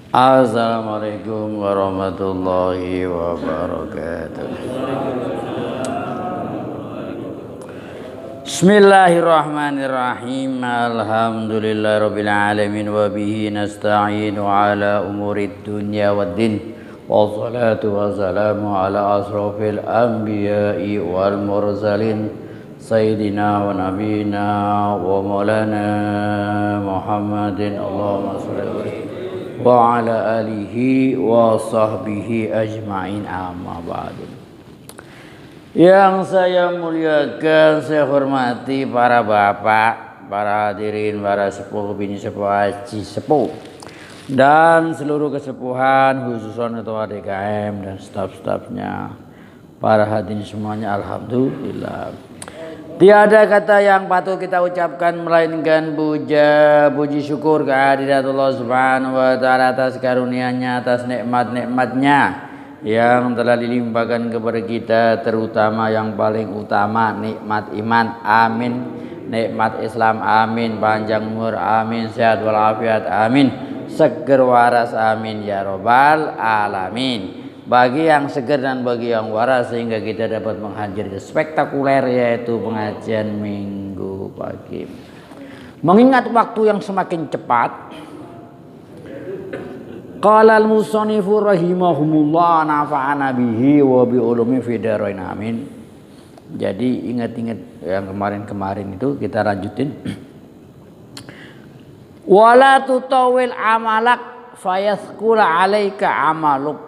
Assalamualaikum warahmatullahi wabarakatuh. Bismillahirrahmanirrahim. Alhamdulillahirabbil alamin wa bihi nasta'inu ala umurid dunya waddin. Wassalatu wassalamu ala asrofil anbiya'i wal mursalin sayyidina wa nabiyina wa maulana Muhammadin. Allahumma shalli alaihi wa ala alihi wa sahbihi ajma'in, amma ba'du. Yang saya muliakan, saya hormati para bapak, para hadirin, para sepuh, bini sepuh, haji sepuh, dan seluruh kesepuhan, khususnya ketua DKM dan staf-stafnya, para hadirin semuanya, alhamdulillah. Tiada kata yang patut kita ucapkan melainkan puji syukur kehadirat Allah Subhanahu wa taala atas karunia-Nya, atas nikmat-nikmat-Nya yang telah dilimpahkan kepada kita, terutama yang paling utama nikmat iman, amin, nikmat Islam, amin, panjang umur, amin, sehat walafiat, amin, seger waras, amin ya rabbal alamin. Bagi yang segar dan bagi yang waras, sehingga kita dapat menghadiri spektakuler, yaitu pengajian minggu pagi. Mengingat waktu yang semakin cepat, qala al-musannifu rahimahumullah nafa'ana bihi wa bi ulumi fid dharain amin. Jadi ingat-ingat yang kemarin-kemarin itu kita lanjutin. Wala tutawil amalak fayathqula 'alaika amaluk.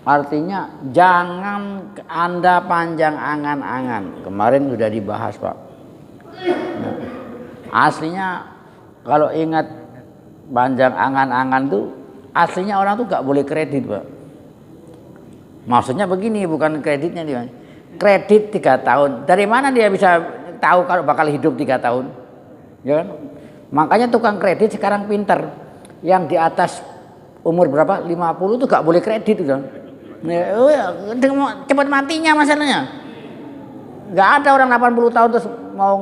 Artinya jangan Anda panjang angan-angan. Kemarin sudah dibahas, Pak. Nah, aslinya kalau ingat panjang angan-angan tuh, aslinya orang tuh gak boleh kredit, Pak. Maksudnya begini, bukan kreditnya dia. Kredit 3 tahun. Dari mana dia bisa tahu kalau bakal hidup 3 tahun? Ya kan? Makanya tukang kredit sekarang pinter. Yang di atas umur berapa? 50 tuh gak boleh kredit kan? Cepat matinya masalahnya. Nggak ada orang 80 tahun terus mau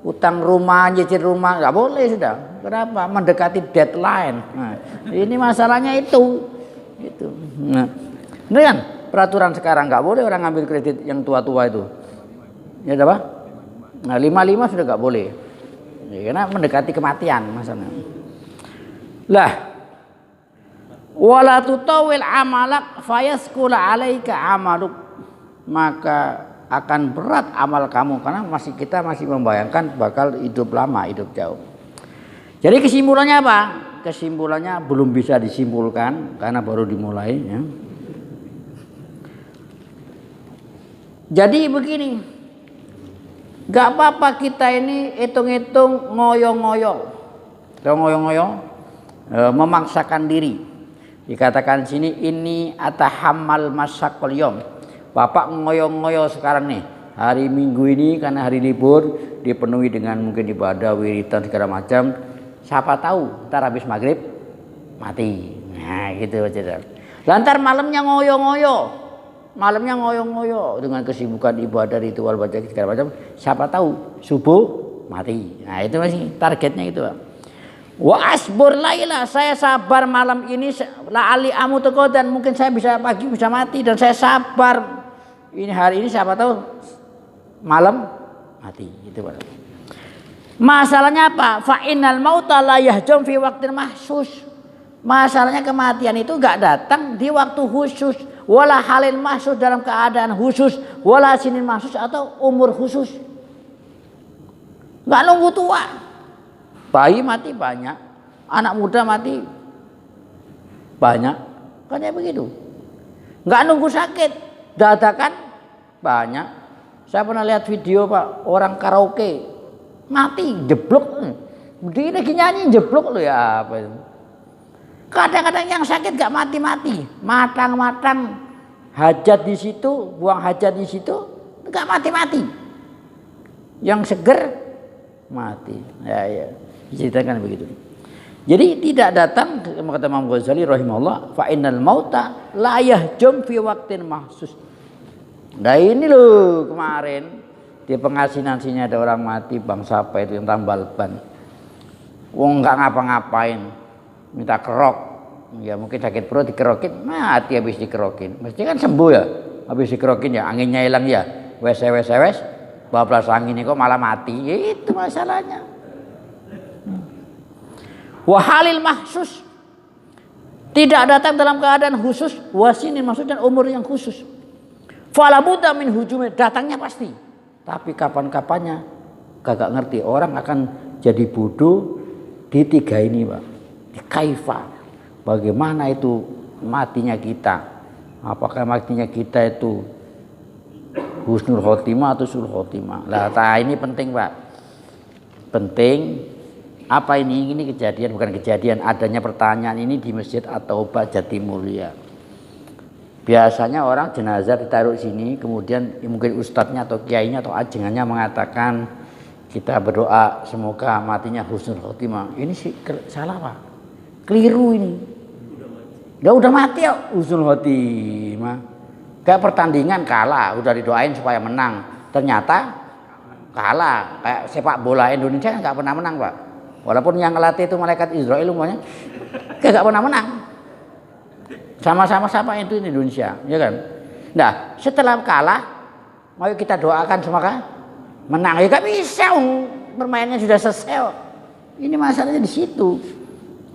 utang rumah, nyicil rumah, nggak boleh sudah. Kenapa? Mendekati deadline. Nah, ini masalahnya itu. Nah, ini kan peraturan sekarang nggak boleh orang ngambil kredit yang tua-tua itu. Ya apa? Nah 55 sudah nggak boleh. Ya, karena mendekati kematian masalahnya. Lah. Wala tutawil amalak fayaskula 'alaika amaluk, maka akan berat amal kamu karena kita masih membayangkan bakal hidup lama, hidup jauh. Jadi kesimpulannya apa? Kesimpulannya belum bisa disimpulkan karena baru dimulai ya. Jadi begini, gak apa-apa kita ini hitung-hitung ngoyo-ngoyo, memaksakan diri. Dikatakan sini ini atahammal masyaqal yom. Bapak ngoyo-ngoyo sekarang nih. Hari Minggu ini karena hari libur dipenuhi dengan mungkin ibadah, wiridan segala macam. Siapa tahu ntar habis maghrib mati. Nah gitu aja. Lantar malamnya ngoyo-ngoyo. Malamnya ngoyo-ngoyo dengan kesibukan ibadah, ritual baca segala macam. Siapa tahu subuh mati. Nah itu masih targetnya itu, Pak. Wa asbur laila, saya sabar malam ini la ali amu teko dan mungkin saya bisa pagi bisa mati dan saya sabar ini hari ini siapa tahu malam mati gitu, Pak. Masalahnya apa? Fa innal mauta la yahjum fi waqtin mahsus. Masalahnya kematian itu enggak datang di waktu khusus, wala halil mahsus dalam keadaan khusus, wala sinin mahsus atau umur khusus. Enggak nunggu tua. Bayi mati banyak, anak muda mati banyak, kan ya begitu. Nggak nunggu sakit, dadakan banyak. Saya pernah lihat video, Pak, orang karaoke mati jeblok, begini lagi nyanyi jeblok loh ya apa itu. Kadang-kadang yang sakit nggak mati-mati, matang-matang hajat di situ, buang hajat di situ, nggak mati-mati. Yang seger mati, ya. Diceritakan begitu. Jadi tidak datang, kata Imam Ghazali rahimahullah, fa innal mauta la yahjum fi waqtin mahsus. Nah ini loh kemarin di pengasinan sini ada orang mati bangsa apa itu yang tambal ban. Wong nggak ngapa-ngapain, minta kerok, Ya mungkin sakit perut dikerokin, mati habis dikerokin. Mesti kan sembuh ya, habis dikerokin ya, anginnya hilang ya. Wes, bablas angin ini kok malah mati. Ya, itu masalahnya. Wahalil mahsus, tidak datang dalam keadaan khusus, wasinin maksudnya umur yang khusus. Fala budda min hujumi, datangnya pasti. Tapi kapan-kapannya kagak ngerti. Orang akan jadi bodoh di tiga ini, Pak. Di kaifa. Bagaimana itu matinya kita? Apakah matinya kita itu husnul khotimah atau sul khotimah? Lah, ini penting, Pak. Penting. Apa ini kejadian, bukan kejadian, adanya pertanyaan ini di Masjid At-Taubah Jatimulya. Biasanya orang jenazah ditaruh sini, kemudian mungkin ustadznya atau kiainya atau ajengannya mengatakan kita berdoa semoga matinya husnul khotimah. Ini sih salah, Pak. Keliru ini. Udah mati ya husnul khotimah. Kayak pertandingan kalah, udah didoain supaya menang. Ternyata kalah. Kayak sepak bola Indonesia nggak pernah menang, Pak. Walaupun yang ngelatih itu malaikat Israel umumnya, nggak pernah menang. Sama-sama siapa itu Indonesia, ya kan? Nah, setelah kalah, mari kita doakan semoga menang. Ya nggak bisa, permainannya sudah selesai. Ini masalahnya di situ.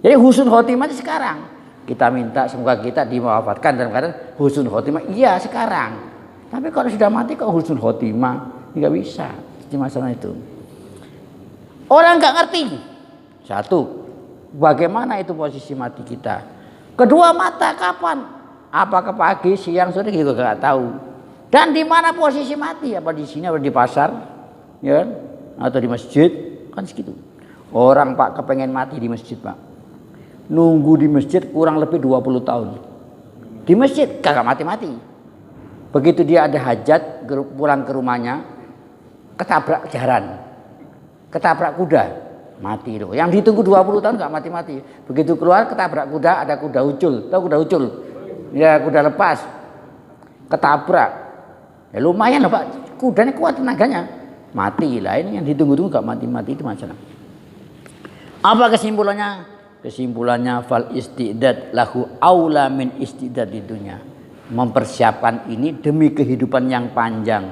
Jadi husnul khotimah sekarang. Kita minta semoga kita diwafatkan dalam keadaan husnul khotimah. Iya sekarang. Tapi kalau sudah mati kok husnul khotimah? Nggak bisa. Itu masalah itu. Orang nggak ngerti. Satu, bagaimana itu posisi mati kita. Kedua, mata kapan? Apakah pagi, siang, sore kita nggak tahu. Dan di mana posisi mati? Apa di sini, apa di pasar, ya? Atau di masjid? Kan segitu. Orang, Pak, kepengen mati di masjid, Pak. Nunggu di masjid kurang lebih 20 tahun. Di masjid kagak mati-mati. Begitu dia ada hajat, pulang ke rumahnya, ketabrak jaran, ketabrak kuda. Mati loh. Yang ditunggu 20 tahun nggak mati-mati. Begitu keluar ketabrak kuda, ada kuda ucul. Tahu kuda ucul? Ya kuda lepas. Ketabrak. Ya lumayan loh, Pak. Kudanya kuat tenaganya. Mati lah, ini yang ditunggu-tunggu nggak mati-mati, itu masalah. Apa kesimpulannya? Kesimpulannya fal istidad lahu aula min istidad di dunia. Mempersiapkan ini demi kehidupan yang panjang.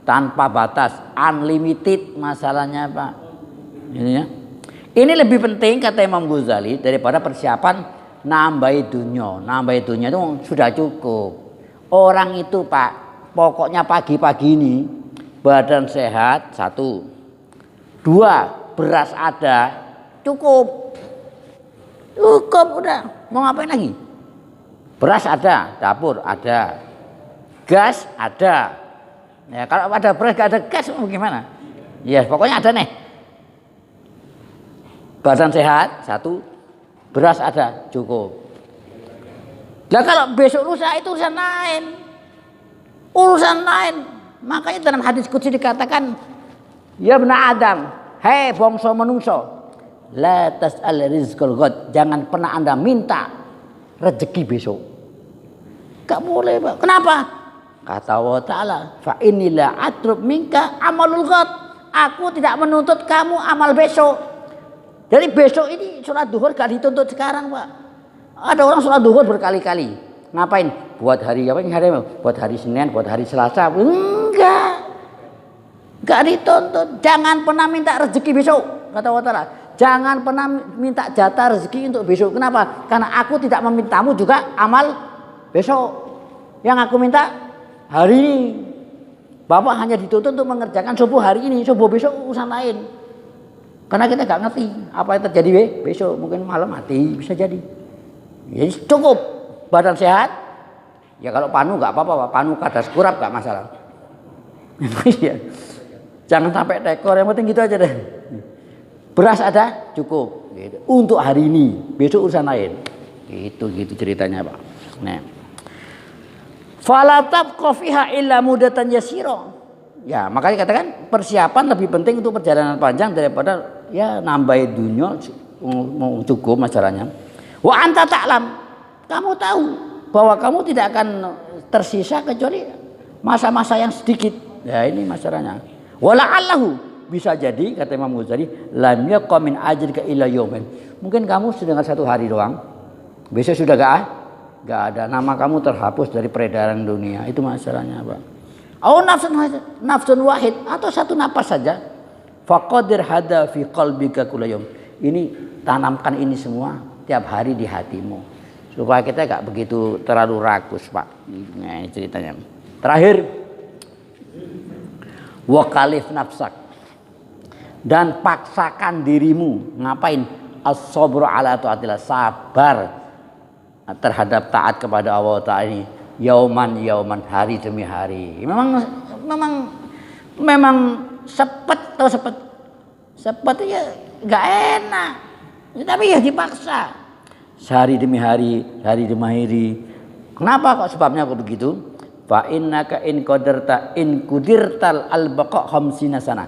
Tanpa batas, unlimited masalahnya, Pak. Ini ya. Ini lebih penting kata Imam Ghazali daripada persiapan nambahi dunia. Nambahi dunia itu sudah cukup. Orang itu, Pak, pokoknya pagi-pagi ini badan sehat, 1. 2, beras ada, cukup. Cukup udah. Mau ngapain lagi? Beras ada, dapur ada. Gas ada. Ya, kalau ada beras gak ada gas mau gimana? Ya, pokoknya ada nih. Badan sehat, 1, beras ada, cukup. Nah kalau besok lusa itu urusan lain. Urusan lain. Makanya dalam hadis qudsi dikatakan, ya bena Adam, hei bangsa menungso, la tas'al rizqal ghad, jangan pernah Anda minta rezeki besok. Gak boleh, Pak. Kenapa? Kata Allah Ta'ala, fa inilah atrub minka amalul ghad. Aku tidak menuntut kamu amal besok. Jadi besok ini sholat duhur gak dituntut sekarang, Pak. Ada orang sholat duhur berkali-kali. Ngapain? Buat hari apa? Buat hari Senin, buat hari Selasa. Enggak. Gak dituntut. Jangan pernah minta rezeki besok, kata Allah Ta'ala. Jangan pernah minta jatah rezeki untuk besok. Kenapa? Karena aku tidak memintamu juga amal besok. Yang aku minta hari ini. Bapak hanya dituntut untuk mengerjakan subuh hari ini. Subuh besok urusan lain. Karena kita nggak ngerti apa yang terjadi besok, mungkin malam mati bisa jadi. Jadi cukup badan sehat. Ya kalau panu nggak apa-apa, panu kadas kurap nggak masalah. Jangan sampai tekor, yang penting gitu aja deh. Beras ada cukup. Gitu. Untuk hari ini, besok urusan lain. Gitu ceritanya, Pak. Nah, falatab kofiha illa mudatan yasiro. Ya makanya katakan persiapan lebih penting untuk perjalanan panjang daripada ya nambahin dunia cukup masalahnya. Wa anta ta'lam, kamu tahu bahwa kamu tidak akan tersisa kecuali masa-masa yang sedikit. Ya ini masalahnya. Wala'allahu, bisa jadi kata Imam Ghazali, lam yaqa min ajrika illa yawmin. Mungkin kamu sedang 1 hari doang Besok sudah gak ada, nama kamu terhapus dari peredaran dunia. Itu masalahnya, Pak. Oh, nafsun wahid atau satu napas saja. Faqadir hada fi qalbika kulayum. Ini tanamkan ini semua tiap hari di hatimu. Supaya kita gak begitu terlalu rakus, Pak. Nah, ini ceritanya. Terakhir, wakalif nafsak. Dan paksakan dirimu. Ngapain? As-sabru ala ta'atillah. Sabar terhadap taat kepada Allah Ta'ala ini. Yauman, hari demi hari. Memang sepet atau sepet ya gak enak. Tapi ya dipaksa. Sehari demi hari, hari demi hari. Kenapa kok sebabnya kok begitu? Fa innaka in kudirtal al-baqa khamsina sana.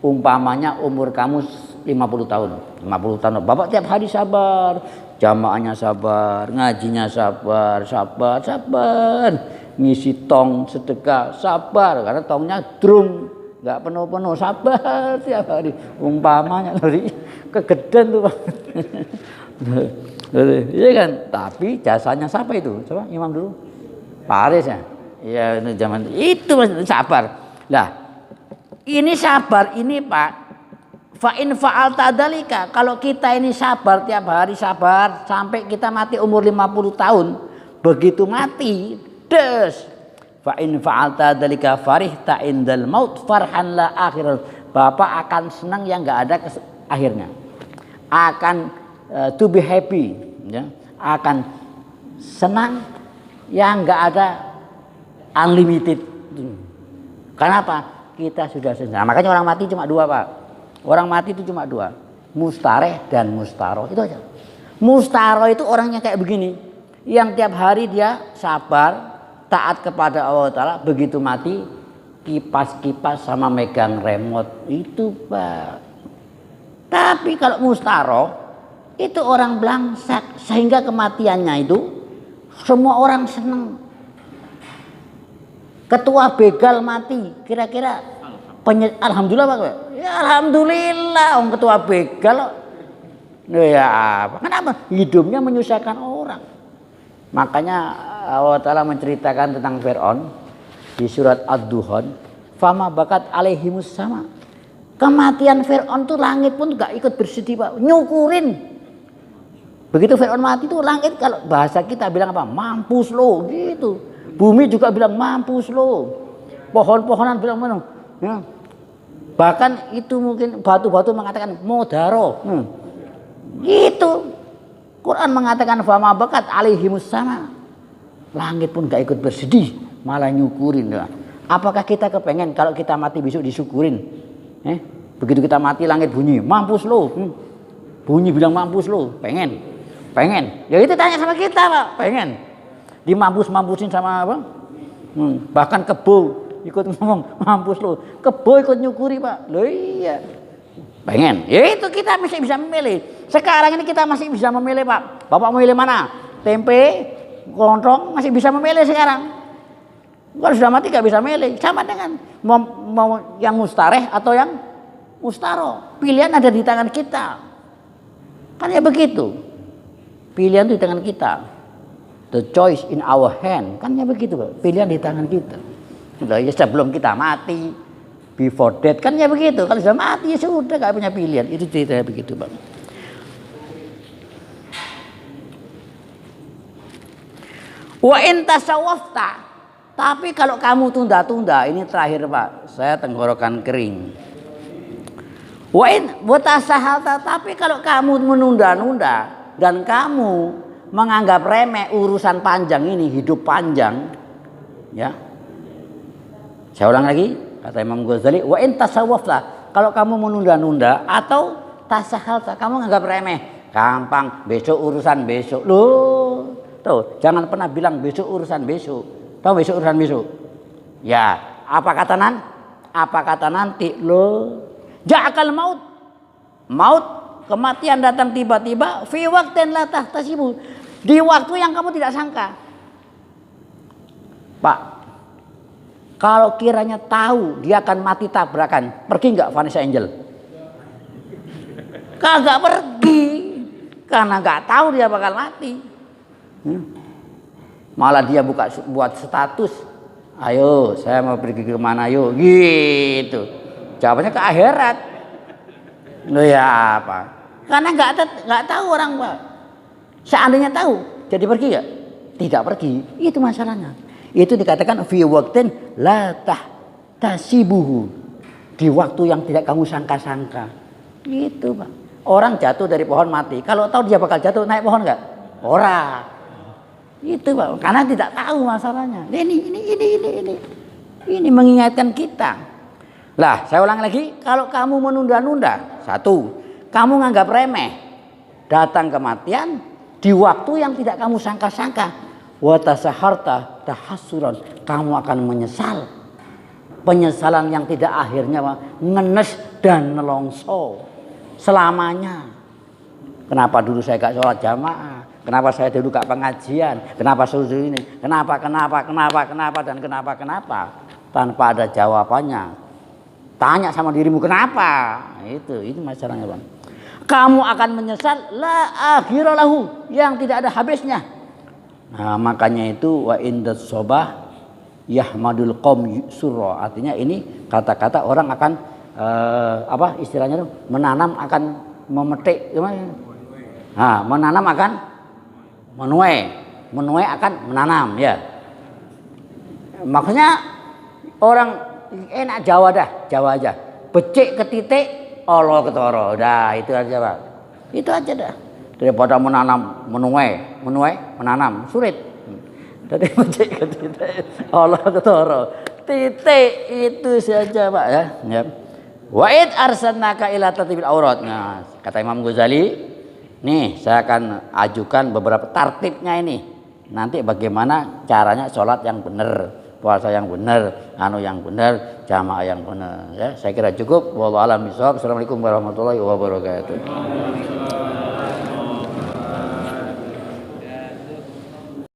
Umpamanya umur kamu 50 tahun. 50 tahun. Bapak tiap hari sabar, jamaahnya sabar, ngajinya sabar. Ngisi tong sedekah sabar karena tongnya drum, enggak penuh-penuh, sabar tiap hari. Umpamanya dari kegedean tuh, Pak. Iya kan, tapi jasanya siapa itu? Coba imam dulu. Paris ya. Iya, itu zaman itu sabar. Lah, ini sabar ini, Pak. Fa in fa'alta dzalika, kalau kita ini sabar tiap hari sabar sampai kita mati umur 50 tahun, begitu mati, des. Fa in fa'alta dzalika farihta indal maut farhan la akhir. Bapak akan senang yang enggak ada akhirnya. Akan to be happy, ya, akan senang yang enggak ada unlimited. Kenapa? Kita sudah senang. Makanya orang mati cuma dua, Pak. Orang mati itu cuma dua, mustareh dan mustaro. Itu aja. Mustaro itu orangnya kayak begini, yang tiap hari dia sabar, taat kepada Allah Ta'ala, begitu mati kipas-kipas sama megang remote. Itu, Pak. Tapi kalau mustaro itu orang belangsak, sehingga kematiannya itu semua orang senang. Ketua begal mati, kira-kira alhamdulillah, Pak. Ya alhamdulillah, ketua begal. Ya apa? Kenapa? Hidupnya menyusahkan orang. Makanya Allah Ta'ala menceritakan tentang Fir'aun di surat Ad-Duhan, fama bakat alaihimus sama. Kematian Fir'aun tuh langit pun gak ikut bersedih, Pak. Nyukurin. Begitu Fir'aun mati tuh langit, kalau bahasa kita bilang apa? Mampus lo gitu. Bumi juga bilang mampus lo. Pohon-pohonan bilang mana? Ya. Bahkan itu mungkin batu-batu mengatakan modaro. Gitu. Quran mengatakan fama bakat alaihimus sama. Langit pun gak ikut bersedih, malah nyukurin. Ya. Apakah kita kepengen kalau kita mati besok disyukurin? Begitu kita mati langit bunyi, mampus lo. Bunyi bilang mampus lo, pengen. Ya itu tanya sama kita, Pak, pengen. Dimampus-mampusin sama apa? Bahkan kebo ikut ngomong mampus lo. Kebo ikut nyukuri, Pak. Loh iya. Pengen. Ya itu kita masih bisa memilih. Sekarang ini kita masih bisa memilih, Pak. Bapak memilih mana? Tempe, lontong masih bisa memilih sekarang. Kalau sudah mati gak bisa milih. Sama dengan mau yang mustareh atau yang mustaro. Pilihan ada di tangan kita. Kan ya begitu. Pilihan itu di tangan kita. The choice in our hand. Kan ya begitu, Pak. Pilihan di tangan kita. Sudah ya sebelum kita mati, before death, kan ya begitu. Kalau sudah mati ya sudah gak punya pilihan. Itu ceritanya begitu, Pak. Wa in tasawwafta. Tapi kalau kamu tunda-tunda, ini terakhir, Pak. Saya tenggorokan kering. Wa in watasahalta, tapi kalau kamu menunda-nunda dan kamu menganggap remeh urusan panjang ini, hidup panjang, ya. Saya ulang lagi, kata Imam Ghazali, wa in tasawwafta, kalau kamu menunda-nunda atau tasahalta, kamu menganggap remeh, gampang, besok urusan besok. Loh, tuh, jangan pernah bilang besok urusan besok. Tahu besok urusan besok? Ya, apa kata nanti? Loh, ja'akal maut. Maut, kematian datang tiba-tiba, fi waqtin la tahtasibu, di waktu yang kamu tidak sangka. Pak, kalau kiranya tahu dia akan mati tabrakan, pergi nggak Vanessa Angel? Kagak pergi, karena nggak tahu dia bakal mati. Malah dia buat status, ayo saya mau pergi ke mana yuk, gitu. Jawabannya ke akhirat. Loh ya apa? Karena nggak tahu orang, Pak. Seandainya tahu, jadi pergi ya? Tidak pergi. Itu masalahnya. Itu dikatakan fi waqtin la tasibuhu, di waktu yang tidak kamu sangka-sangka. Gitu, Pak. Orang jatuh dari pohon mati, kalau tahu dia bakal jatuh, naik pohon nggak? Ora. Itu, Pak. Karena tidak tahu masalahnya. Ini mengingatkan kita. Lah, saya ulang lagi, kalau kamu menunda-nunda, satu, kamu nganggap remeh datang kematian di waktu yang tidak kamu sangka-sangka. Wa tasaharta tahassuran, kamu akan menyesal. Penyesalan yang tidak akhirnya ngenes dan nelongso selamanya. Kenapa dulu saya gak sholat jamaah? Kenapa saya dulu gak pengajian? Kenapa sudah ini? Kenapa dan kenapa? Tanpa ada jawabannya. Tanya sama dirimu kenapa? Itu masalahnya, Bang. Kamu akan menyesal la akhiralahu, yang tidak ada habisnya. Nah, makanya itu wa indas sobah yahmadul qaum surra. Artinya ini kata-kata orang akan istilahnya itu menanam akan memetik gimana? Nah, menanam akan menuai akan menanam ya. Maksudnya orang enak Jawa aja. Becik ke titik, Allah ketoro. Dah, itu aja, Pak. Itu aja dah. Daripada menuai, menanam, sulit. Dari becik ke titik, Allah ketoro. Titik itu saja, Pak ya. Wa'id arsalnaka ila tartibil aurat. Nah, kata Imam Ghazali, nih saya akan ajukan beberapa tartibnya ini. Nanti bagaimana caranya sholat yang benar, puasa yang benar, yang benar, jamaah yang benar. Ya, saya kira cukup. Wallahu a'lam bishawab. Assalamualaikum warahmatullahi wabarakatuh.